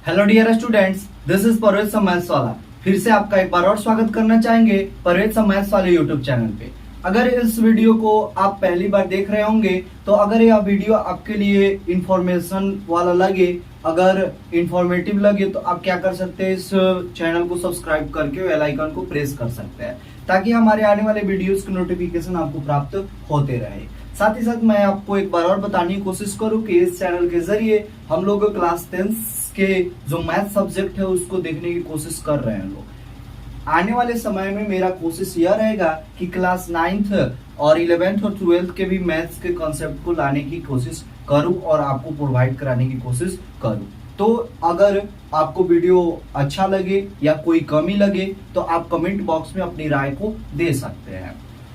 Hello dear students, this is Parvez maths वाला। फिर से आपका एक बार और स्वागत करना चाहेंगे परवेज मैथ्स वाले यूट्यूब चैनल पे। अगर इस वीडियो को आप पहली बार देख रहे होंगे तो अगर यह वीडियो आपके लिए इंफॉर्मेशन वाला लगे, अगर इंफॉर्मेटिव लगे तो आप क्या कर सकते हैं, इस चैनल को सब्सक्राइब करके बेल आइकन को प्रेस कर सकते हैं ताकि हमारे आने वाले वीडियोस के नोटिफिकेशन आपको प्राप्त होते रहे। साथ ही साथ मैं आपको एक बार और बताने की कोशिश करूं कि इस चैनल के जरिए हम लोग क्लास 10 के जो मैथ सब्जेक्ट है उसको देखने की कोशिश कर रहे हैं लोग। आने वाले समय में मेरा कोशिश यह रहेगा कि क्लास 9th और 11th और 12th के भी मैथ्स के कॉन्सेप्ट को लाने की कोशिश करूं और आपको प्रोवाइड कराने की कोशिश करूं। तो अगर आपको वीडियो अच्छा लगे या कोई कमी लगे तो आप कमेंट बॉक्स में अपनी राय को दे सकते हैं।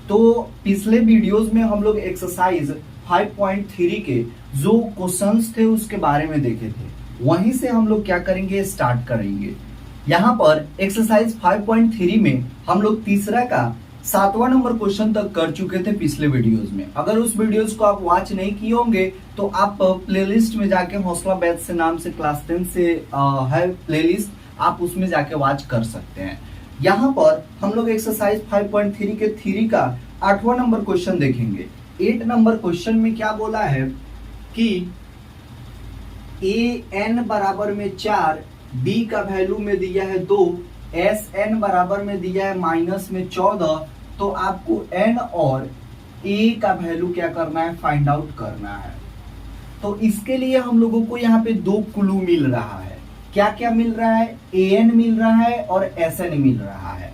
तो पिछले वीडियोस में हम लोग एक्सरसाइज 5.3 के जो क्वेश्चंस थे उसके बारे में देखे थे, वहीं से हम लोग क्या करेंगे, स्टार्ट करेंगे। यहाँ पर एक्सरसाइज 5.3 में हम लोग तीसरा का 7वां नंबर क्वेश्चन तक कर चुके थे पिछले वीडियोस में। अगर उस वीडियोस को आप वॉच नहीं किए होंगे तो आप प्लेलिस्ट में जाके हौसला बैच से नाम से क्लास 10 से है प्लेलिस्ट, आप उसमें जाके वॉच कर सकते हैं। यहाँ पर हम लोग एक्सरसाइज 5.3 के थ्री का 8वां नंबर क्वेश्चन देखेंगे। 8 नंबर क्वेश्चन में क्या बोला है कि ए एन बराबर में 4, बी का वैल्यू में दिया है 2, एस एन बराबर में दिया है माइनस में 14। तो आपको एन और ए का वैल्यू क्या करना है, फाइंड आउट करना है। तो इसके लिए हम लोगों को यहाँ पे दो क्लू मिल रहा है। क्या क्या मिल रहा है, ए एन मिल रहा है और एस एन मिल रहा है।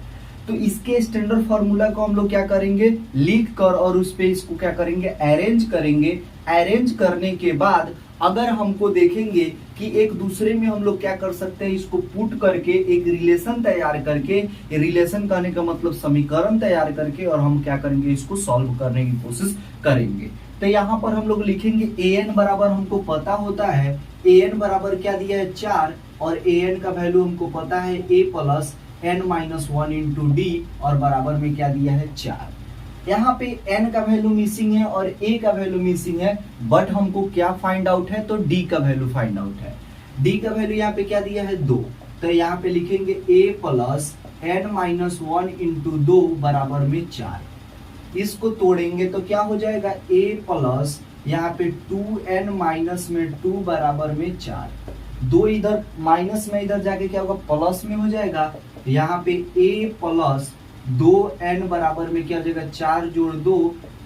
तो इसके स्टैंडर्ड फॉर्मूला को हम लोग क्या करेंगे, लिख कर और उस पे इसको क्या करेंगे, अरेंज करेंगे। अरेंज करने के बाद अगर हमको देखेंगे कि एक दूसरे में हम लोग क्या कर सकते हैं, इसको पुट करके एक रिलेशन तैयार करके, रिलेशन कहने का मतलब समीकरण तैयार करके, और हम क्या करेंगे, इसको सॉल्व करने की कोशिश करेंगे। तो यहाँ पर हम लोग लिखेंगे ए एन बराबर, हमको पता होता है ए एन बराबर क्या दिया है 4, और ए एन का वैल्यू हमको पता है A plus N minus 1 into D, और बराबर में क्या दिया है 4। यहाँ पे n का वैल्यू मिसिंग है और a का वैल्यू मिसिंग है, बट हमको क्या फाइंड आउट है, तो d का वैल्यू फाइंड आउट है। d का वैल्यू यहाँ पे क्या दिया है 2, तो यहाँ पे लिखेंगे a plus N minus 1 into 2 बराबर में 4। इसको तोड़ेंगे तो क्या हो जाएगा, a प्लस यहाँ पे 2n माइनस में 2 बराबर में 4। 2 इधर माइनस में इधर जाके क्या होगा, प्लस में हो जाएगा। यहाँ पे a प्लस 2n बराबर में क्या हो जाएगा, 4 जोड़ 2,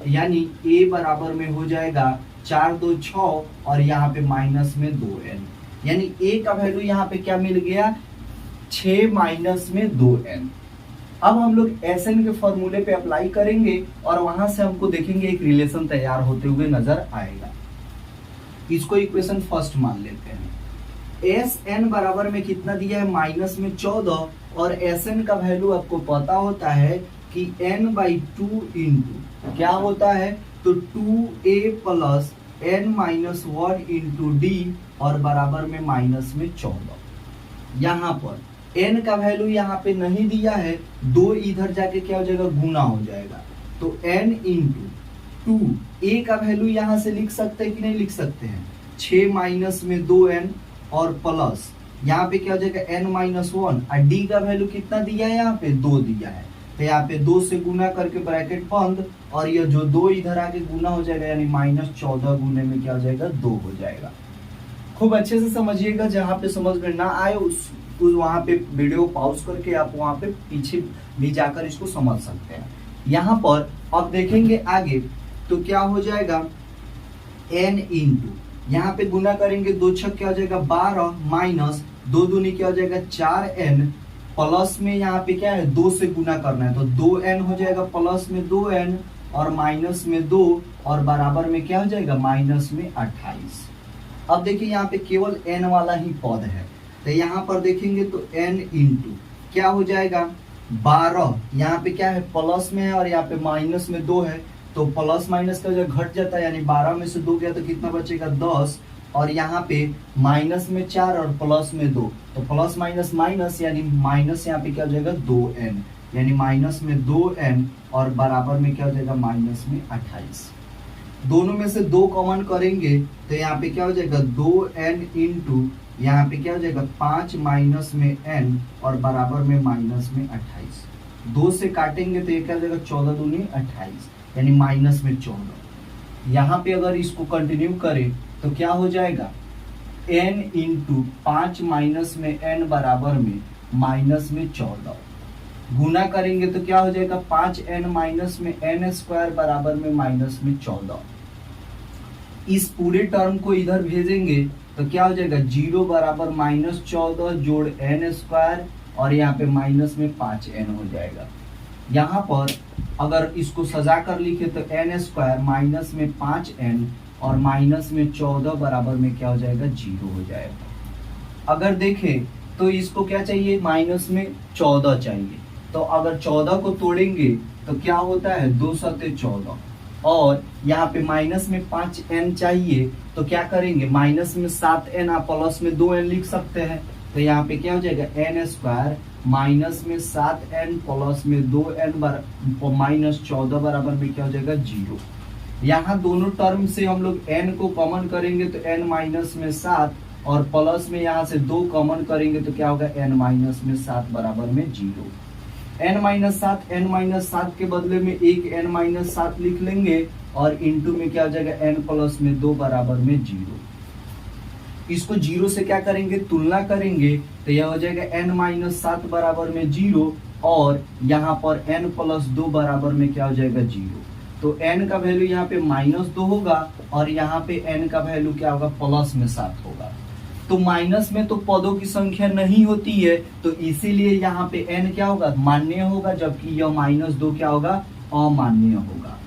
यानी a बराबर में हो जाएगा 4 2 6, और यहाँ पे माइनस में 2n, यानी a का वैल्यू यहाँ पे क्या मिल गया, 6 माइनस में 2n। अब हम लोग Sn के फॉर्मूले पे अप्लाई करेंगे और वहां से हमको देखेंगे एक रिलेशन तैयार होते हुए नजर आएगा। इसको इक्वेशन फर्स्ट मान लेते हैं। Sn बराबर में कितना दिया है, माइनस में 14, और Sn का वैल्यू आपको पता होता है कि n/2 इंटू क्या होता है, तो 2a plus n minus 1 into D, और बराबर में माइनस में 14। यहाँ पर n का वैल्यू यहाँ पे नहीं दिया है, 2 इधर जाके क्या हो जाएगा, गुना हो जाएगा। तो n इंटू 2, a का वैल्यू यहाँ से लिख सकते हैं कि नहीं लिख सकते हैं, 6 माइनस में 2n, और प्लस यहाँ पे क्या हो जाएगा n माइनस 1, और d का वैल्यू कितना दिया है, यहाँ पे 2 दिया है। तो यहाँ पे 2 से गुना करके ब्रैकेट बंद, और ये जो 2 इधर आके गुना हो जाएगा, यानी माइनस 14 गुने में क्या हो जाएगा, 2 हो जाएगा। खूब अच्छे से समझिएगा, जहाँ पे समझ में ना आए उस वहां पे वीडियो पॉज करके आप वहां पे पीछे भी जाकर इसको समझ सकते हैं। यहाँ पर अब देखेंगे आगे तो क्या हो जाएगा, n इंटू यहाँ पे गुना करेंगे, 2 छक क्या हो जाएगा 12, माइनस 2 दूनी क्या हो जाएगा 4n, प्लस में यहाँ पे क्या है 2 से गुना करना है, तो 2n हो जाएगा, प्लस में 2n और माइनस में 2, और बराबर में क्या हो जाएगा, माइनस में 28। अब देखिए यहाँ पे केवल n वाला ही पद है, तो यहाँ पर देखेंगे तो n इंटू क्या हो जाएगा 12, यहाँ पे क्या है प्लस में है और यहाँ पे माइनस में 2 है, तो प्लस माइनस का जो घट जाता है, यानी 12 में से 2 गया तो कितना बचेगा 10, और यहाँ पे माइनस में 4 और प्लस में 2, तो प्लस माइनस माइनस, यानी माइनस यहाँ पे क्या हो जाएगा 2n, यानी माइनस में 2n, और बराबर में क्या हो जाएगा माइनस में 28। दोनों में से 2 कॉमन करेंगे तो यहाँ पे क्या हो जाएगा 2n इंटू यहाँ पे क्या हो जाएगा 5 माइनस में n और बराबर में माइनस में 28। 2 से काटेंगे तो ये क्या हो जाएगा 14 दूनी 28 यानी माइनस में 14। यहाँ पे अगर इसको कंटिन्यू करें तो क्या हो जाएगा n इंटू 5 माइनस में n बराबर में माइनस में 14। गुना करेंगे तो क्या हो जाएगा 5n माइनस में n स्क्वायर बराबर में माइनस में 14। इस पूरे टर्म को इधर भेजेंगे तो क्या हो जाएगा 0 बराबर माइनस 14 जोड़ n स्क्वायर और यहाँ पे माइनस में 5n हो जाएगा। यहाँ पर अगर इसको सजा कर लिखे तो n स्क्वायर माइनस में 5n और माइनस में 14 बराबर में क्या हो जाएगा 0 हो जाएगा। अगर देखें तो इसको क्या चाहिए माइनस में 14 चाहिए, तो अगर 14 को तोड़ेंगे तो क्या होता है 2 सत्ते 14 और यहाँ पे माइनस में 5n चाहिए तो क्या करेंगे माइनस में 7n और प्लस में 2n लिख सकते हैं। तो यहाँ पे क्या हो जाएगा n स्क्वायर माइनस में 7n प्लस में 2n माइनस 14 बराबर में क्या हो जाएगा 0। यहाँ दोनों टर्म से हम लोग n को कॉमन करेंगे तो n माइनस में 7 और प्लस में यहाँ से 2 कॉमन करेंगे तो क्या होगा n माइनस में 7 बराबर में 0। n माइनस 7 के बदले में एक n माइनस 7 लिख लेंगे और इंटू में क्या हो जाएगा n प्लस में 2 बराबर में 0। इसको 0 से क्या करेंगे तुलना करेंगे तो यह हो जाएगा n माइनस 7 बराबर में 0 और यहाँ पर n प्लस 2 बराबर में क्या हो जाएगा 0। तो n का वैल्यू यहाँ पे माइनस 2 होगा और यहाँ पे n का वैल्यू क्या होगा प्लस में 7 होगा। तो माइनस में तो पदों की संख्या नहीं होती है तो इसीलिए यहाँ पे n क्या होगा मान्य होगा, जबकि यह माइनस 2 क्या होगा अमान्य होगा।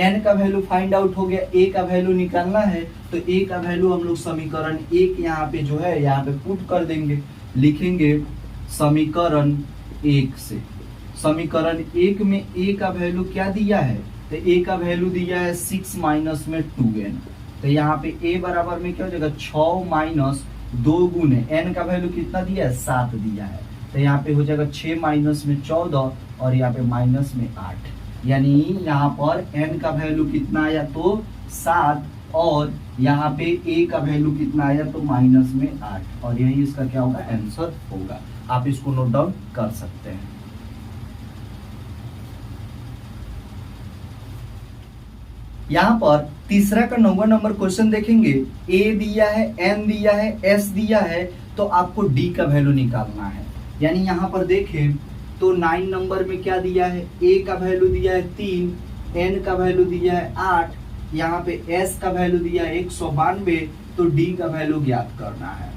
n का वैल्यू फाइंड आउट हो गया, a का वैल्यू निकालना है तो a का वैल्यू हम लोग समीकरण 1 यहाँ पे जो है यहाँ पे पुट कर देंगे। लिखेंगे समीकरण 1 से, समीकरण 1 में a का वैल्यू क्या दिया है तो a का वैल्यू दिया है 6 माइनस में 2n। तो यहाँ पे a बराबर में क्या हो जाएगा 6 माइनस 2 गुने n का वैल्यू कितना दिया है 7 दिया है तो यहाँ पे हो जाएगा 6 माइनस में 14 और यहाँ पे माइनस में 8, यानी यहाँ पर n का वैल्यू कितना आया तो 7 और यहाँ पे a का वैल्यू कितना आया तो माइनस में 8 और यही इसका क्या होगा आंसर होगा। आप इसको नोट डाउन कर सकते हैं। यहाँ पर तीसरा का 9वां नंबर क्वेश्चन देखेंगे। a दिया है, n दिया है, s दिया है तो आपको d का वैल्यू निकालना है। यानी यहाँ पर देखें तो 9 नंबर में क्या दिया है a का वैल्यू दिया है 3, n का वैल्यू दिया है 8, यहाँ पे s का वैल्यू दिया है 192 तो d का वैल्यू ज्ञात करना है।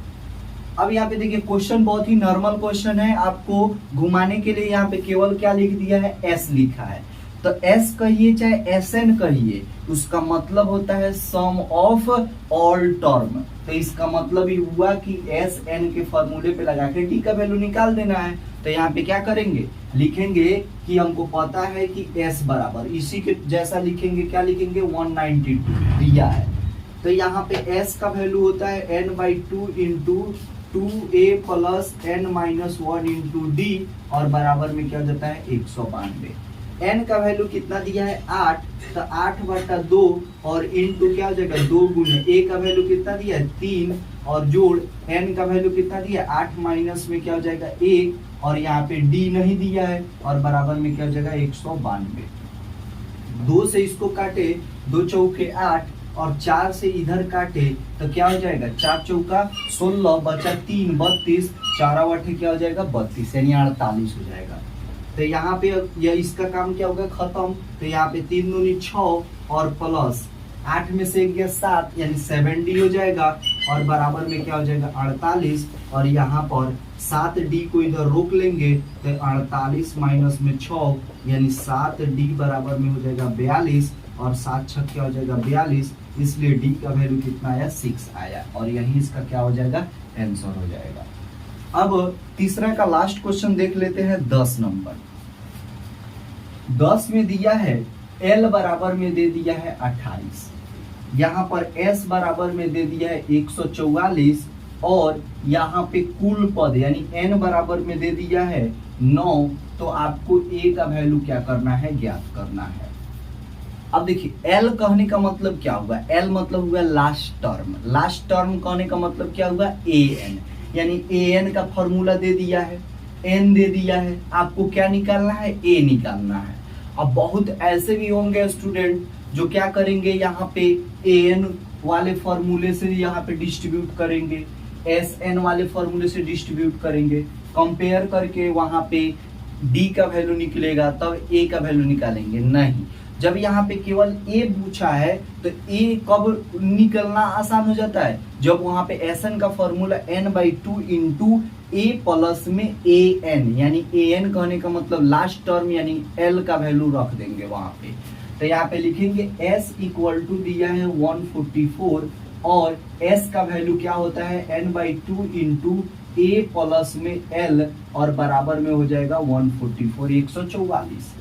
अब यहाँ पे देखिए क्वेश्चन बहुत ही नॉर्मल क्वेश्चन है, आपको घुमाने के लिए यहाँ पे केवल क्या लिख दिया है s लिखा है। तो s कहिए चाहे sn कहिए उसका मतलब होता है सम ऑफ ऑल टर्म। तो इसका मतलब ही हुआ कि sn के फॉर्मूले पे लगा के d का वैल्यू निकाल देना है। तो यहाँ पे क्या करेंगे लिखेंगे कि हमको पता है कि s बराबर इसी के जैसा लिखेंगे, क्या लिखेंगे 192 दिया है। तो यहाँ पे s का वैल्यू होता है n/2 into 2a plus n-1 into d और बराबर में क्या हो जाता है 192। n का वैल्यू कितना दिया है 8 तो 8/2 और इनटू क्या हो जाएगा 2 गुने a का वैल्यू कितना दिया है 3 और जोड़ n का वैल्यू कितना दिया है 8 माइनस में क्या हो जाएगा 1 और यहाँ पे d नहीं दिया है और बराबर में क्या हो जाएगा 192। 2 से इसको काटे 2 चौके 8 और 4 से इधर काटे तो क्या हो जाएगा 4 चौका 16 बचा 3 32 4 8 क्या हो जाएगा 32 यानी 48 हो जाएगा। तो यहाँ पे यह इसका काम क्या होगा खत्म। तो यहाँ पे 3 दूनी 6 और प्लस 8 में से गया 7 यानी 70 हो जाएगा और बराबर में क्या हो जाएगा 48 और यहाँ पर 7d को इधर रोक लेंगे तो 48 माइनस में 6 यानी 7d बराबर में हो जाएगा 42 और 7 6 क्या हो जाएगा 42, इसलिए d का वैल्यू कितना आया 6 आया और यही इसका क्या हो जाएगा आंसर हो जाएगा। अब तीसरा का लास्ट क्वेश्चन देख लेते हैं 10 नंबर। 10 में दिया है l बराबर में दे दिया है 28, यहाँ पर s बराबर में दे दिया है 144 और यहाँ पे कुल पद यानी n बराबर में दे दिया है 9। तो आपको a का वैल्यू क्या करना है ज्ञात करना है। अब देखिए एल कहने का मतलब क्या हुआ, एल मतलब हुआ लास्ट टर्म, लास्ट टर्म कहने का मतलब क्या हुआ ए एन, यानी ए एन का फॉर्मूला दे दिया है, एन दे दिया है, आपको क्या निकालना है, ए निकालना है। अब बहुत ऐसे भी होंगे स्टूडेंट जो क्या करेंगे, यहाँ पे ए एन वाले फॉर्मूले से यहाँ पे डिस्ट्रीब्यूट करेंगे, एस एन वाले फॉर्मूले से डिस्ट्रीब्यूट करेंगे, कंपेयर करके वहां पे डी का वैल्यू निकलेगा तब ए का वैल्यू निकालेंगे। नहीं, जब यहाँ पे केवल ए पूछा है तो ए कब निकलना आसान हो जाता है, जब वहां पे एस एन का फॉर्मूला n/2 इंटू ए प्लस में ए एन, यानी ए एन कहने का मतलब लास्ट टर्म यानी एल का वैल्यू रख देंगे वहां पे। तो यहाँ पे लिखेंगे s इक्वल टू दिया है 144 और s का वैल्यू क्या होता है n/2 इंटू ए प्लस में एल और बराबर में हो जाएगा 144 144।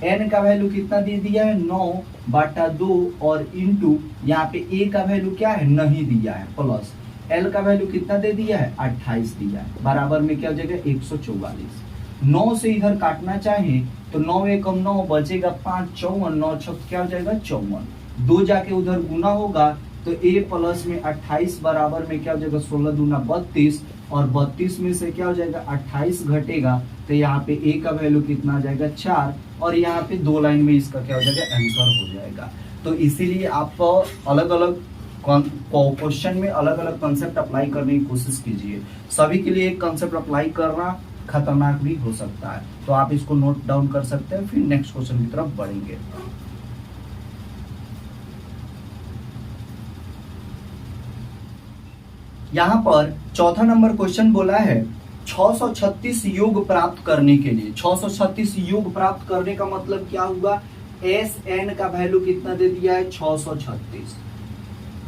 n का वैल्यू कितना दे दिया है 9/2 और इंटू यहाँ पे a का वैल्यू क्या है नहीं दिया है, प्लस l का वैल्यू कितना दे दिया है 28 दिया है, बराबर में क्या हो जाएगा 144। 9 से इधर काटना चाहे तो 9 एकम 9 बचेगा 5 54, 9 छक क्या हो जाएगा 54, 2 जाके उधर गुना होगा तो a प्लस में 28 बराबर में क्या हो जाएगा 16 दूना 32 और 32 में से क्या हो जाएगा 28 घटेगा तो यहाँ पे a का वैल्यू कितना आ जाएगा 4 और यहाँ पे 2 लाइन में इसका क्या हो जाएगा आंसर हो जाएगा। तो इसीलिए आप अलग अलग क्वेश्चन में अलग अलग कंसेप्ट अप्लाई करने की कोशिश कीजिए, सभी के लिए एक कंसेप्ट अप्लाई करना खतरनाक भी हो सकता है। तो आप इसको नोट डाउन कर सकते हैं, फिर नेक्स्ट क्वेश्चन की तरफ बढ़ेंगे। यहाँ पर चौथा नंबर क्वेश्चन बोला है 636 योग प्राप्त करने के लिए, 636 योग प्राप्त करने का मतलब क्या हुआ, एस एन का वैल्यू कितना दे दिया है 636।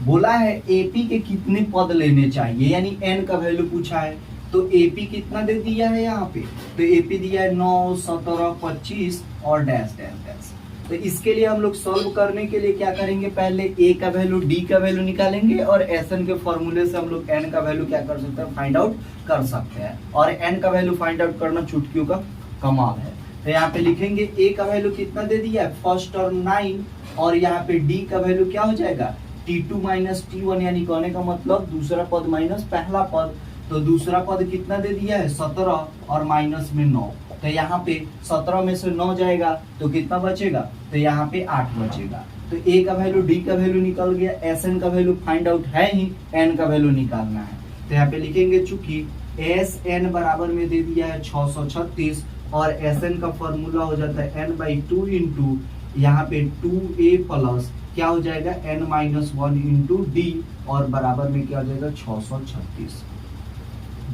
बोला है एपी के कितने पद लेने चाहिए, यानी एन का वैल्यू पूछा है तो एपी कितना दे दिया है यहाँ पे, तो एपी दिया है 9 17 25 और डैश डैश डैश। तो इसके लिए हम लोग सॉल्व करने के लिए क्या करेंगे, पहले ए का वैल्यू डी का वैल्यू निकालेंगे और एस एन के फॉर्मूले से हम लोग एन का वैल्यू क्या कर सकते हैं, फाइंड आउट कर सकते हैं। और एन का वैल्यू फाइंड आउट करना चुटकियों का कमाल है। तो यहाँ पे लिखेंगे ए का वैल्यू कितना दे दिया है, फर्स्ट टर्म 9 और यहाँ पे डी का वैल्यू क्या हो जाएगा T2 माइनस T1, यानी कहने का मतलब दूसरा पद माइनस पहला पद। तो दूसरा पद कितना दे दिया है 17 और माइनस में 9, तो यहाँ पे 17 में से 9 जाएगा तो कितना बचेगा, तो यहाँ पे 8 बचेगा। तो ए का वैल्यू डी का वैल्यू निकल गया, एस एन का वैल्यू फाइंड आउट है ही, एन का वैल्यू निकालना है। तो यहाँ पे लिखेंगे चूंकि एस एन बराबर में दे दिया है 636 और एस एन का फॉर्मूला हो जाता है n/2 इंटू यहाँ पे 2a प्लस क्या हो जाएगा n-1 इंटू डी और बराबर में क्या हो जाएगा 636।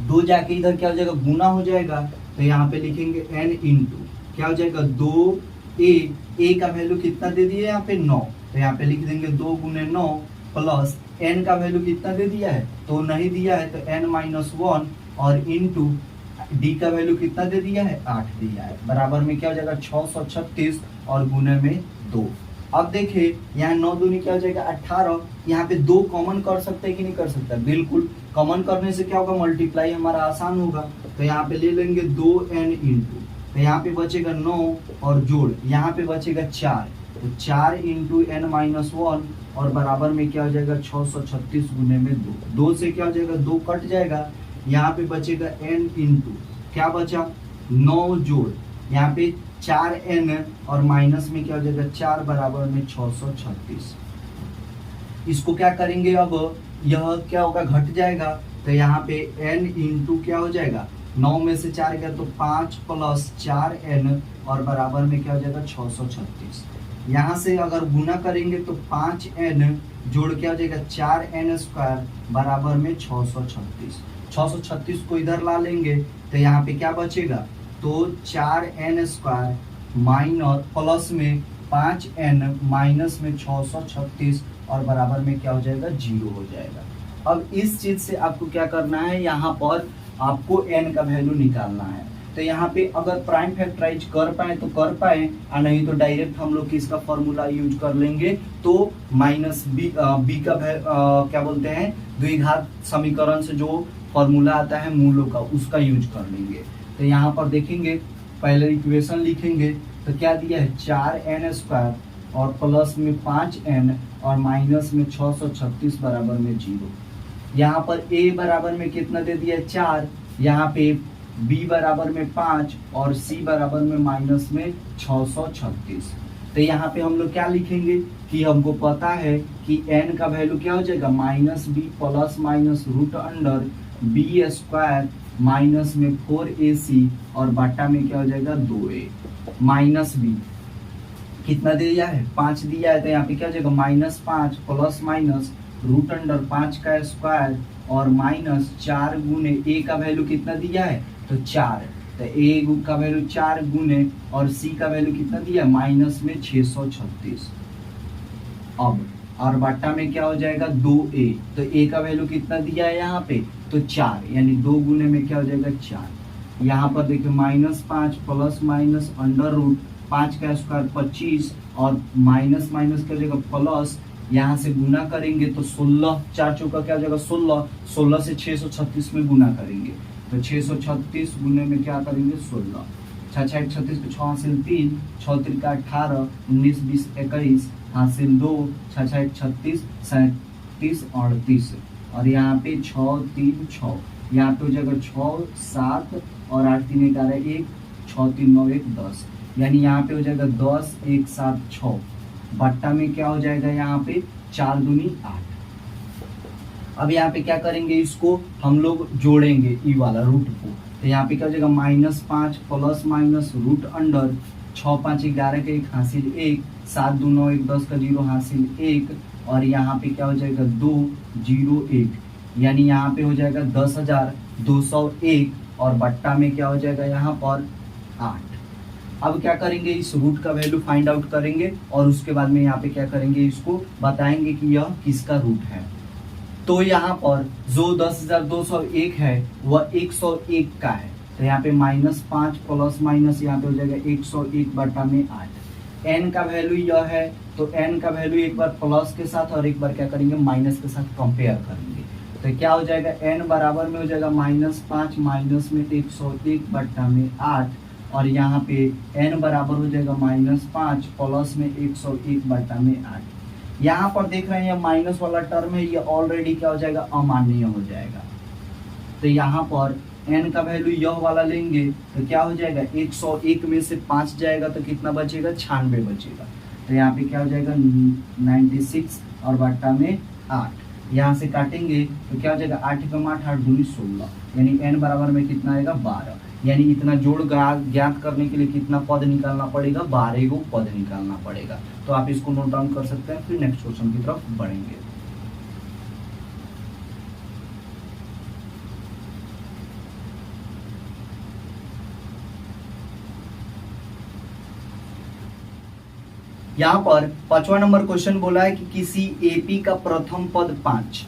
2 जाके इधर क्या हो जाएगा गुना हो जाएगा, तो यहाँ पे लिखेंगे n इंटू क्या हो जाएगा 2a, a का वैल्यू कितना दे दिया है यहाँ पे 9, तो यहाँ पे लिख देंगे 2 गुने 9 प्लस n का वैल्यू कितना दे दिया है तो नहीं दिया है तो n-1 और इंटू डी का वैल्यू कितना दे दिया है 8 दिया है, बराबर में क्या हो जाएगा 636 और गुने में 2। अब देखिए यहाँ 9 दूनी क्या हो जाएगा 18, यहाँ पे 2 कॉमन कर सकते हैं कि नहीं कर सकता, बिल्कुल कॉमन करने से क्या होगा मल्टीप्लाई हमारा आसान होगा। तो यहाँ पे ले लेंगे 2n इंटू, तो यहाँ पे बचेगा 9 और जोड़ यहाँ पे बचेगा 4, तो 4 इंटू n-1 और बराबर में क्या हो जाएगा 636 गुने में 2। 2 से क्या हो जाएगा 2 कट जाएगा, यहाँ पे बचेगा n इंटू क्या बचा 9 जोड़ यहाँ पे 4n और माइनस में क्या हो जाएगा 4 बराबर में 636। इसको क्या करेंगे, अब यह क्या होगा घट जाएगा, तो यहाँ पे n इंटू क्या हो जाएगा 9 में से 4 गया तो 5 प्लस 4n और बराबर में क्या हो जाएगा 636। यहाँ से अगर गुना करेंगे तो 5n जोड़ क्या हो जाएगा 4n स्क्वायर बराबर में 636। 636 को इधर ला लेंगे तो यहाँ पे क्या बचेगा, तो 4n स्क्वायर माइनस प्लस में 5n माइनस में 636 और बराबर में क्या हो जाएगा 0 हो जाएगा। अब इस चीज से आपको क्या करना है, यहाँ पर आपको n का वैल्यू निकालना है। तो यहाँ पे अगर प्राइम फैक्टराइज कर पाए तो कर पाए और नहीं तो डायरेक्ट हम लोग किसका फॉर्मूला यूज कर लेंगे, तो माइनस बी का क्या बोलते हैं द्विघात समीकरण से जो फॉर्मूला आता है मूलों का उसका यूज कर लेंगे। तो यहाँ पर देखेंगे पहले इक्वेशन लिखेंगे तो क्या दिया है 4n स्क्वायर और प्लस में 5n और माइनस में 636 बराबर में 0। यहाँ पर a बराबर में कितना दे दिया 4, यहाँ पे b बराबर में 5 और c बराबर में माइनस में 636। तो यहाँ पे हम लोग क्या लिखेंगे कि हमको पता है कि n का वैल्यू क्या हो जाएगा minus b plus minus root under b square minus में 4ac और बट्टा में क्या हो जाएगा 2a माइनस बी कितना दिया है 5 दिया है, तो यहाँ पे क्या हो जाएगा -5 प्लस माइनस रूट अंडर 5 का स्क्वायर और माइनस 4 गुने a का वैल्यू कितना दिया है तो 4, तो a का वैल्यू 4 गुने और c का वैल्यू कितना दिया है माइनस में 636। अब और बट्टा में क्या हो जाएगा 2a, तो a का वैल्यू कितना दिया है यहाँ पे तो 4, यानी 2 गुने में क्या हो जाएगा 4। यहाँ पर देखिए -5 प्लस माइनस अंडर रूट 5 का स्क्वायर 25 और माइनस माइनस क्या हो जाएगा प्लस, यहाँ से गुना करेंगे तो 16, 4 चौका क्या हो जाएगा 16, 16 से 636 में गुना करेंगे तो 636 गुने में क्या करेंगे 16, 6 6 36 को 6 हासिल 3, 6 त्रिका 18, 19 20 21 हासिल 2, 6 6 36 37 38 और यहाँ पे 6 3 6, यहाँ पे हो जाएगा 6 7 और 8 3 11 1, 6 3 9 1 10, यानी यहाँ पे हो जाएगा 10 1 7 6, बट्टा में क्या हो जाएगा यहाँ पे 4 दूनी 8। अब यहाँ पे क्या करेंगे इसको हम लोग जोड़ेंगे ई वाला रूट को, तो यहाँ पे क्या हो जाएगा -5 प्लस माइनस रूट अंडर 6 5 11 का 1 हासिल 1, 7 2 9 1 10 का 0 हासिल 1 और यहाँ पे क्या हो जाएगा 2 0 1, यानी यहाँ पे हो जाएगा 10,201 और बट्टा में क्या हो जाएगा यहाँ पर 8। अब क्या करेंगे इस रूट का वैल्यू फाइंड आउट करेंगे और उसके बाद में यहाँ पे क्या करेंगे इसको बताएंगे कि यह किसका रूट है। तो यहाँ पर जो 10,201 है वह 101 का है, तो यहाँ पे -5 प्लस माइनस यहाँ पे हो जाएगा 101 बटा में 8। n का वैल्यू यह है, तो n का वैल्यू एक बार प्लस के साथ और एक बार क्या करेंगे माइनस के साथ कंपेयर करेंगे, तो क्या हो जाएगा n बराबर में हो जाएगा -5 माइनस में 101 बटा में 8 और यहाँ पे n बराबर हो जाएगा -5 प्लस में 101 बटा में 8। यहाँ पर देख रहे हैं ये माइनस वाला टर्म है, ये ऑलरेडी क्या हो जाएगा अमान्य हो जाएगा, तो यहाँ पर n का वैल्यू यह वाला लेंगे तो क्या हो जाएगा 101 में से 5 जाएगा तो कितना बचेगा 96 बचेगा, तो यहाँ पे क्या हो जाएगा 96 और बट्टा में 8, यहाँ से काटेंगे तो क्या हो जाएगा 8 कम 8 8 दूनी 16, यानी n बराबर में कितना आएगा 12, यानी इतना जोड़ ज्ञात करने के लिए कितना पद निकालना पड़ेगा 12 गो पद निकालना पड़ेगा। तो आप इसको नोट डाउन कर सकते हैं, फिर नेक्स्ट क्वेश्चन की तरफ बढ़ेंगे। यहाँ पर 5वां नंबर क्वेश्चन बोला है कि किसी एपी का प्रथम पद 5।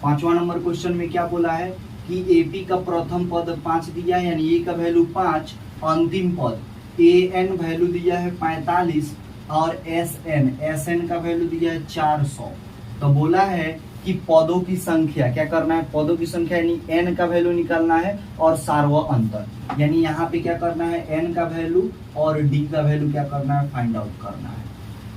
5वां नंबर क्वेश्चन में क्या बोला है कि एपी का प्रथम पद 5 दिया है, यानी ए का वैल्यू 5, अंतिम पद एन वैल्यू दिया है 45 और एसएन का वैल्यू दिया है 400। तो बोला है कि पदों की संख्या क्या करना है, पदों की संख्या यानी एन का वैल्यू निकालना है और सार्व अंतर, यानी यहाँ पे क्या करना है एन का वैल्यू और डी का वैल्यू क्या करना है फाइंड आउट करना है।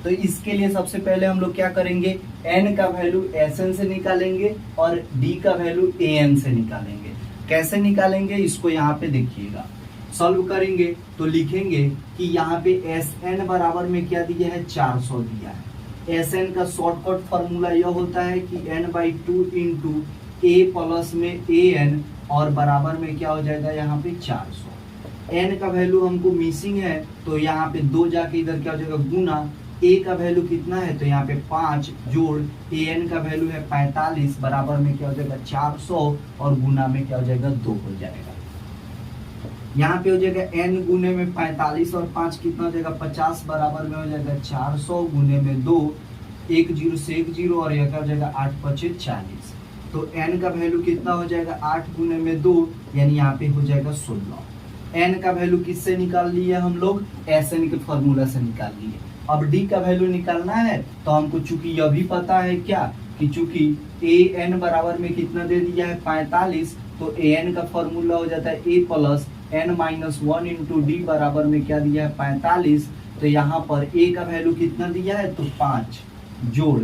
तो इसके लिए सबसे पहले हम लोग क्या करेंगे n का वैल्यू Sn से निकालेंगे और d का वैल्यू An से निकालेंगे। कैसे निकालेंगे इसको यहाँ पे देखिएगा, सॉल्व करेंगे तो लिखेंगे कि यहाँ पे Sn बराबर में क्या दिया है 400 दिया है। Sn का शॉर्टकट फॉर्मूला यह होता है कि n/2 इंटू a प्लस में an और बराबर में क्या हो जाएगा यहाँ पे 400। n का वैल्यू हमको मिसिंग है तो यहाँ पे 2 जाके इधर क्या हो जाएगा गुना, a का वैल्यू कितना है तो यहाँ पे 5 जोड़ an का वैल्यू है 45 बराबर में क्या हो जाएगा 400 और गुना में क्या हो जाएगा 2 हो जाएगा। यहाँ पे हो जाएगा n गुने में 45 और 5 कितना हो जाएगा 50 बराबर में हो जाएगा 400 गुने में 2, 1 0 से 1 0 और यह क्या हो जाएगा 8 5 40। तो n का वैल्यू कितना हो जाएगा 8 गुने में 2, यानी यहाँ पे हो जाएगा 16। n का वैल्यू किससे निकाल लिए हम लोग Sn के फॉर्मूला से निकाल लिए। अब d का वैल्यू निकालना है तो हमको चूंकि यह भी पता है क्या कि चूंकि an बराबर में कितना दे दिया है 45, तो an का फॉर्मूला हो जाता है a plus n-1 into D बराबर में क्या दिया है 45, तो यहाँ पर a का वैल्यू कितना दिया है तो 5 जोड़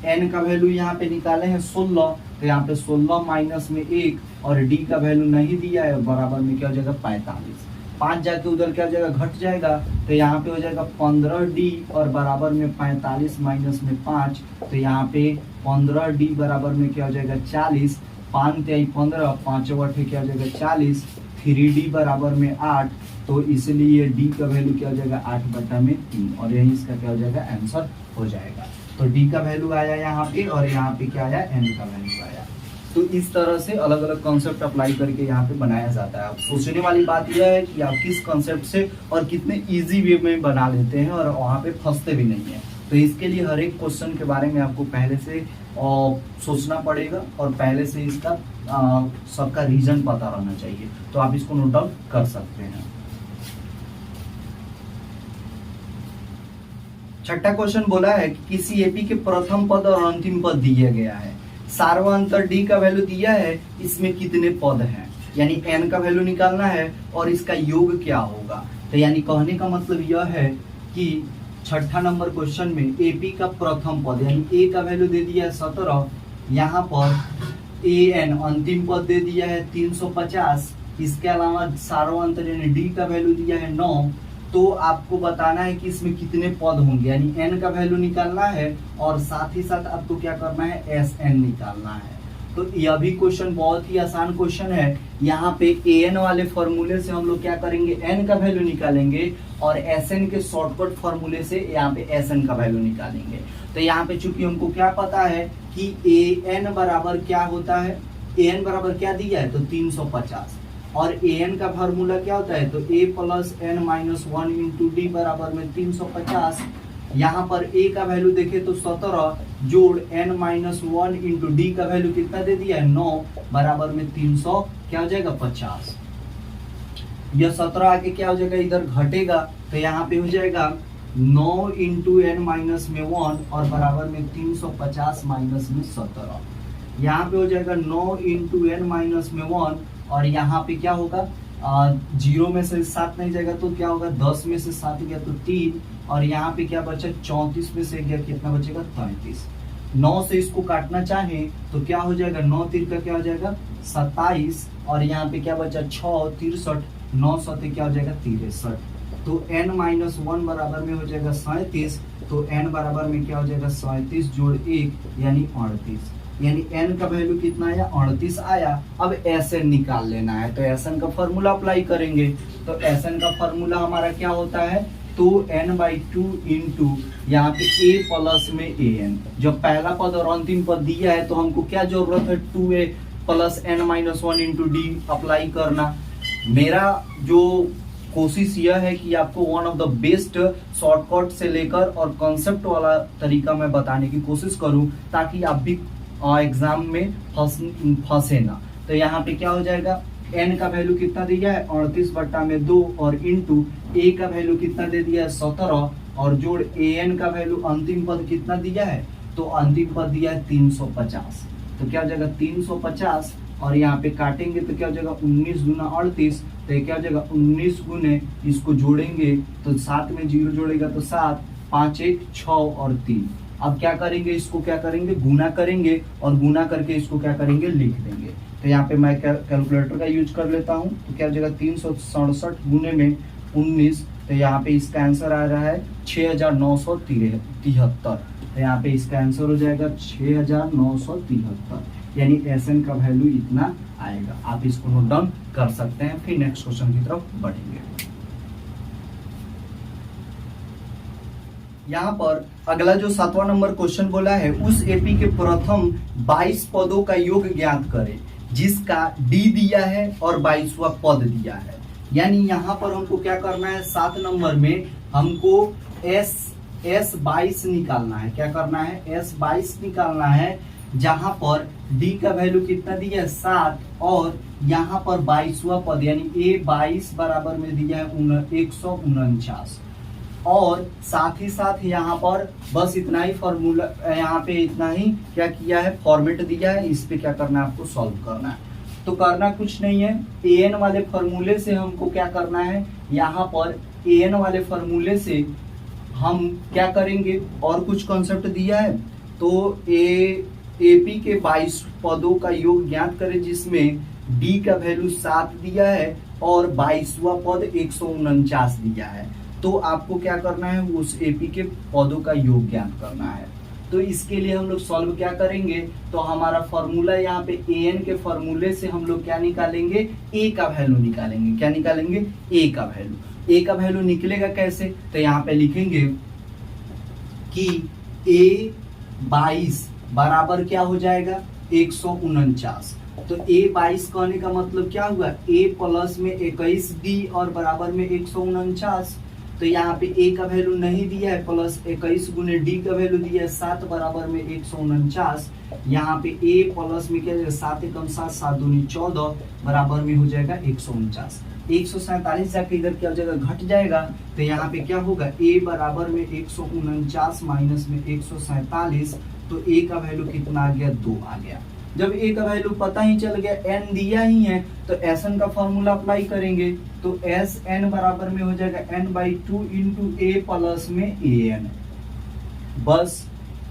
n का वैल्यू यहाँ पे निकाले हैं 16, तो यहाँ पे 16 माइनस में 1 और d का वैल्यू नहीं दिया है, बराबर में क्या हो जाएगा 45। 5 जाके उधर क्या हो जाएगा घट जाएगा, तो यहाँ पे हो जाएगा 15d और बराबर में 45 माइनस में 5, तो यहाँ पे 15d बराबर में क्या हो जाएगा 40। 5 × 15 5 8 क्या हो जाएगा 40। 3d बराबर में 8, तो इसलिए d का वैल्यू क्या हो जाएगा 8/3 और यही इसका क्या हो जाएगा आंसर हो जाएगा। तो d का वैल्यू आया यहाँ पे और यहाँ पे क्या आया n का वैल्यू आया। तो इस तरह से अलग अलग कॉन्सेप्ट अप्लाई करके यहाँ पे बनाया जाता है। अब सोचने वाली बात यह है कि आप किस कॉन्सेप्ट से और कितने इजी वे में बना लेते हैं और वहाँ पे फंसते भी नहीं है। तो इसके लिए हर एक क्वेश्चन के बारे में आपको पहले से सोचना पड़ेगा और पहले से इसका सबका रीजन पता रहना चाहिए। तो आप इसको नोट डाउन कर सकते हैं। छठा क्वेश्चन बोला है कि किसी एपी के प्रथम पद और अंतिम पद दिया गया है, सार्वंतर डी का वैल्यू दिया है, इसमें कितने पद हैं, यानी n का वैल्यू निकालना है और इसका योग क्या होगा। तो यानी कहने का मतलब यह है कि छठा नंबर क्वेश्चन में एपी का प्रथम पद यानी ए का वैल्यू दे दिया है 17, यहाँ पर an अंतिम पद दे दिया है 350, इसके अलावा सार्वंतर यानी डी का वैल्यू दिया है 9। तो आपको बताना है कि इसमें कितने पद होंगे, यानी n का वैल्यू निकालना है और साथ ही साथ आपको क्या करना है Sn निकालना है। तो यह भी क्वेश्चन बहुत ही आसान क्वेश्चन है। यहाँ पे an वाले फॉर्मूले से हम लोग क्या करेंगे n का वैल्यू निकालेंगे और Sn के शॉर्टकट फॉर्मूले से यहाँ पे Sn का वैल्यू निकालेंगे। तो यहाँ पे चूंकि हमको क्या पता है कि an बराबर क्या होता है, an बराबर क्या दिया है तो 350 और an का फार्मूला क्या होता है तो a + n - 1 × d बराबर में 350। यहाँ पर a का वैल्यू देखे तो 17 जोड़ n - 1 × d का वैल्यू कितना दे दिया है 9 बराबर में 300 क्या हो जाएगा 50। यह 17 आके क्या हो जाएगा इधर घटेगा, तो यहाँ पे हो जाएगा 9 × n - 1 और बराबर में 350 माइनस में 17। यहाँ पे हो जाएगा 9 × n - 1 और यहाँ पे क्या होगा 0 में से 7 नहीं जाएगा तो क्या होगा 10 में से 7 गया तो 3 और यहाँ पे क्या बचा 34 में से गया कितना बचेगा 33। 9 से इसको काटना चाहे तो क्या हो जाएगा 9 3 का क्या हो जाएगा 27 और यहाँ पे क्या बचा 6 63, 9 7 क्या हो जाएगा 63। तो n - 1 बराबर में हो जाएगा 37, तो n बराबर में क्या हो जाएगा 37 जोड़ 1 यानी 38, यानी n का वैल्यू कितना आया 38 आया। अब Sn निकाल लेना है, तो Sn का फॉर्मूला अप्लाई करेंगे। तो Sn का फॉर्मूला हमारा क्या होता है तो n/2 इंटू यहाँ पे a प्लस में an। जब पहला पद और अंतिम पद दिया है तो हमको क्या जरूरत है 2a + n - 1 into d apply करना। मेरा जो कोशिश यह है कि आपको one of the best shortcut से लेकर और कॉन्सेप्ट वाला तरीका मैं बताने की कोशिश करूं ताकि आप भी एग्जाम में फंसे ना। तो यहाँ पे क्या हो जाएगा n का वैल्यू कितना दिया है 38/2 और इंटू a का वैल्यू कितना दे दिया है 17 और जोड़ an का वैल्यू अंतिम पद कितना दिया है तो अंतिम पद दिया है 350। तो क्या हो जाएगा 350 और यहाँ पे काटेंगे तो क्या हो जाएगा 19 × 38, तो ये क्या हो जाएगा 19 गुने इसको जोड़ेंगे तो 7 में 0 जोड़ेगा तो 7 5 1 6 और 3। अब क्या करेंगे इसको क्या करेंगे गुना करेंगे और गुना करके इसको क्या करेंगे लिख देंगे। तो यहाँ पे मैं कैलकुलेटर का यूज कर लेता हूँ, तो क्या हो जाएगा 367 गुने में 19, तो यहाँ पे इसका आंसर आ रहा है 6973। तो यहाँ पे इसका आंसर हो जाएगा 6973, यानी Sn का वैल्यू इतना आएगा। आप इसको नोट डाउन कर सकते हैं। फिर नेक्स्ट क्वेश्चन की तरफ बढ़ेंगे। यहाँ पर अगला जो 7वां नंबर क्वेश्चन बोला है उस एपी के प्रथम 22 पदों का योग ज्ञात करें जिसका डी दिया है और 22वां पद दिया है। यानी यहाँ पर हमको क्या करना है 7 नंबर में हमको S22 निकालना है। क्या करना है S22 निकालना है, जहां पर D का वैल्यू कितना दिया है 7 और यहाँ पर 22वां पद यानी A22 बराबर में दिया है 149 और साथ ही साथ यहाँ पर बस इतना ही फॉर्मूला, यहाँ पे इतना ही क्या किया है फॉर्मेट दिया है, इस पे क्या करना है आपको सॉल्व करना है। तो करना कुछ नहीं है, an वाले फॉर्मूले से हमको क्या करना है यहाँ पर an वाले फॉर्मूले से हम क्या करेंगे, और कुछ कॉन्सेप्ट दिया है तो एपी के 22 पदों का योग ज्ञात करें जिसमें डी का वैल्यू 7 दिया है और 22वां पद 149 दिया है। तो आपको क्या करना है, उस एपी के पदों का योग ज्ञात करना है। तो इसके लिए हम लोग सॉल्व क्या करेंगे, तो हमारा फॉर्मूला यहाँ पे एन के फॉर्मूले से हम लोग क्या निकालेंगे, ए का वैल्यू निकालेंगे। क्या निकालेंगे, ए का वैल्यू। ए का वैल्यू निकलेगा कैसे, तो यहाँ पे लिखेंगे कि ए 22 बराबर क्या हो जाएगा, 149। तो ए 22 कहने का मतलब क्या हुआ, ए प्लस में 21 डी और बराबर में 149। तो यहाँ पे ए का वैल्यू नहीं दिया है, प्लस 21 गुने डी का वैल्यू दिया है 7 बराबर में 149। यहाँ पे ए प्लस में क्या जाएगा, 7 एकम 7, 7 दूनी 14 बराबर में हो जाएगा 149। 147 जाके इधर क्या हो जाएगा, घट जाएगा। तो यहाँ पे क्या होगा, ए बराबर में 149 माइनस में 147। तो ए का वैल्यू कितना आ गया, 2 आ गया। जब ए का वैल्यू पता ही चल गया, एन दिया ही है, तो एस एन का फॉर्मूला अप्लाई करेंगे। तो एस एन बराबर में हो जाएगा n/2 इंटू ए प्लस में ए एन। बस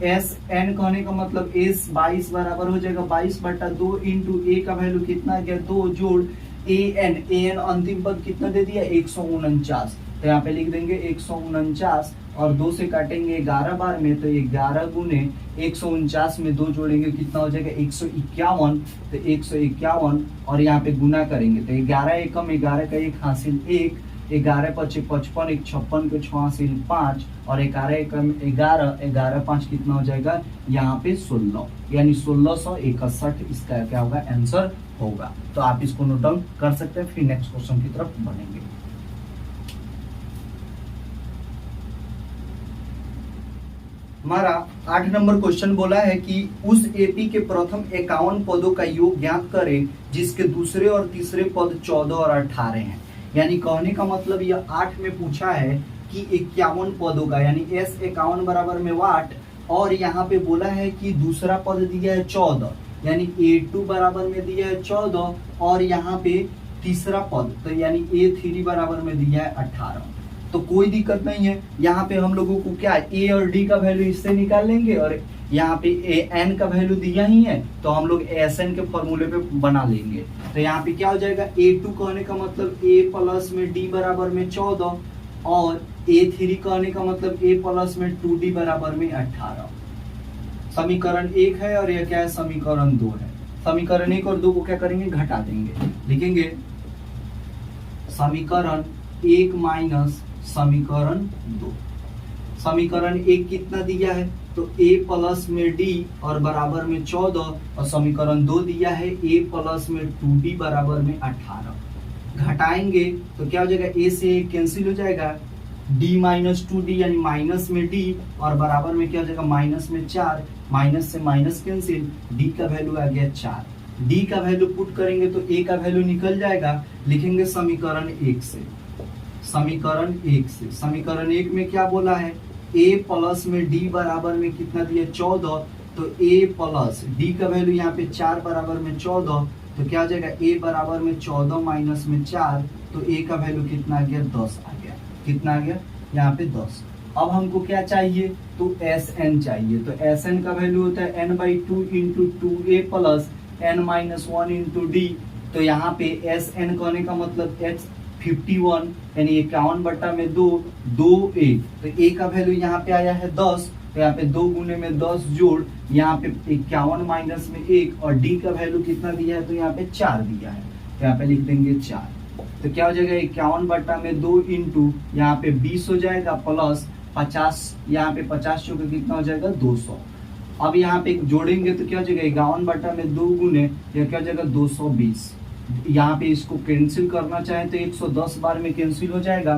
एस एन कहने का मतलब एस 22 बराबर हो जाएगा 22/2 इंटू ए का वैल्यू कितना गया, 2 जोड़ ए एन अंतिम पद कितना दे दिया, 149। तो यहाँ पे लिख देंगे 149 और 2 से काटेंगे 11 बार में, तो 11 गुने 149 में 2 जोड़ेंगे कितना हो जाएगा, 151। तो 151 और यहाँ पे गुना करेंगे तो 11 एकम 11 का 1 हासिल 1, 11 पचे 55, 1 56 के 6 हासिल 5 और 11 एकम 11, 11 5 कितना हो जाएगा, यहाँ पे 16, यानी 1661 इसका क्या होगा, आंसर होगा। तो आप इसको नोट डाउन कर सकते हैं। फिर नेक्स्ट क्वेश्चन की तरफ बढ़ेंगे। हमारा 8 नंबर क्वेश्चन बोला है कि उस एपी के प्रथम 51 पदों का योग ज्ञात करें जिसके दूसरे और तीसरे पद 14 और 18 हैं। यानी कहने का मतलब यह 8 में पूछा है कि 51 पदों का, यानी एस 51 बराबर में 8, और यहाँ पे बोला है कि दूसरा पद दिया है 14, यानी A2 बराबर में दिया है 14 और यहाँ पे तीसरा पद तो यानी A3 बराबर में दिया है 18। तो कोई दिक्कत नहीं है, यहाँ पे हम लोगों को क्या ए और डी का वैल्यू इससे निकाल लेंगे और यहाँ पे एन का वैल्यू दिया ही है तो हम लोग एस एन के फॉर्मूले पे बना लेंगे। तो यहाँ पे क्या हो जाएगा, A2 कहने का मतलब A प्लस में D बराबर में 14 और A3 कहने का मतलब A प्लस में 2D बराबर में 18। समीकरण 1 है और यह क्या है, समीकरण 2 है। समीकरण 1 और 2 को क्या करेंगे, घटा देंगे। लिखेंगे समीकरण 1 माइनस समीकरण 2। समीकरण 1 कितना दिया है, तो a प्लस में d और बराबर में 14 और समीकरण 2 दिया है a प्लस में 2d बराबर में 18। घटाएंगे तो क्या हो जाएगा, a से कैंसिल हो जाएगा, d माइनस 2d यानी माइनस में d और बराबर में क्या हो जाएगा, माइनस में 4, माइनस से माइनस कैंसिल, d का वैल्यू आ गया 4। d का वैल्यू पुट करेंगे तो a का वैल्यू निकल जाएगा। लिखेंगे समीकरण 1 से, समीकरण 1 से। समीकरण 1 में क्या बोला है, a प्लस में d बराबर में कितना दिया 14, तो a प्लस d का वैल्यू यहाँ पे 4 बराबर में 14, तो क्या हो जाएगा a बराबर में 14 माइनस में 4, तो a का वैल्यू कितना आ गया, 10 आ गया। कितना आ गया, यहाँ पे 10। अब हमको क्या चाहिए, तो Sn चाहिए। तो Sn का वैल्यू होता है n/2 into 2a plus n minus 1 into d। तो यहाँ पे Sn कहने का मतलब h 51 यानी 51/2 2a। तो a का वैल्यू यहाँ पे आया है 10, तो यहाँ पे 2 गुने में 10 जोड़ यहाँ पे 51 माइनस में 1 और d का वैल्यू कितना दिया है, तो यहाँ पे 4 दिया है, तो यहाँ पे लिख देंगे 4। तो क्या हो जाएगा 51/2 इंटू यहाँ पे 20 हो जाएगा प्लस 50, यहाँ पे 50 चौके कितना हो जाएगा 200। अब यहाँ पे जोड़ेंगे तो क्या हो जाएगा 51/2 गुने यह क्या हो जाएगा 220। यहाँ पे इसको कैंसिल करना चाहे तो 110 बार में कैंसिल हो जाएगा।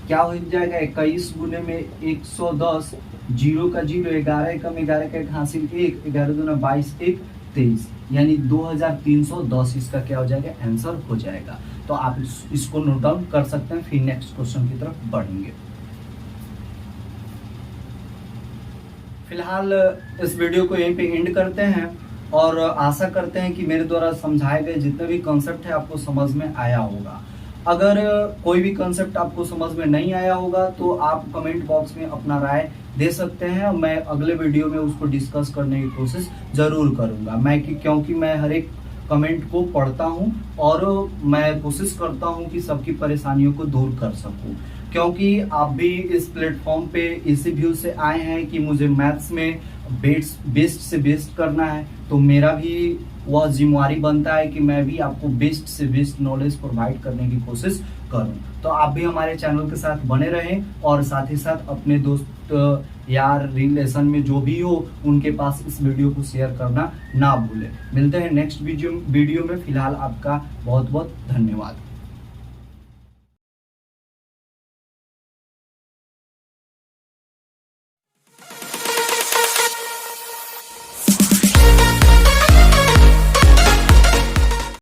क्या हो जाएगा 21 गुने में 110, 0 का 0, 11 कम 11 का 1 हासिल 1, 11 दूना 22, 1 23, यानी 2310 इसका क्या हो जाएगा, आंसर हो जाएगा। तो आप इसको नोट डाउन कर सकते हैं। फिर नेक्स्ट क्वेश्चन की तरफ बढ़ेंगे। फिलहाल इस वीडियो को यहीं पे एंड करते हैं और आशा करते हैं कि मेरे द्वारा समझाए गए जितने भी कॉन्सेप्ट है आपको समझ में आया होगा। अगर कोई भी कंसेप्ट आपको समझ में नहीं आया होगा तो आप कमेंट बॉक्स में अपना राय दे सकते हैं, मैं अगले वीडियो में उसको डिस्कस करने की कोशिश जरूर करूंगा। क्योंकि मैं हर एक कमेंट को पढ़ता हूं और मैं कोशिश करता हूं कि सबकी परेशानियों को दूर कर सकूं, क्योंकि आप भी इस प्लेटफॉर्म पे इसी व्यू से आए हैं कि मुझे मैथ्स में बेस्ट से बेस्ट करना है, तो मेरा भी वह जिम्मेवारी बनता है कि मैं भी आपको बेस्ट से बेस्ट नॉलेज प्रोवाइड करने की कोशिश करूं। तो आप भी हमारे चैनल के साथ बने रहें और साथ ही साथ अपने दोस्त यार रिलेशन में जो भी हो उनके पास इस वीडियो को शेयर करना ना भूलें। मिलते हैं नेक्स्ट वीडियो में। फिलहाल आपका बहुत बहुत धन्यवाद।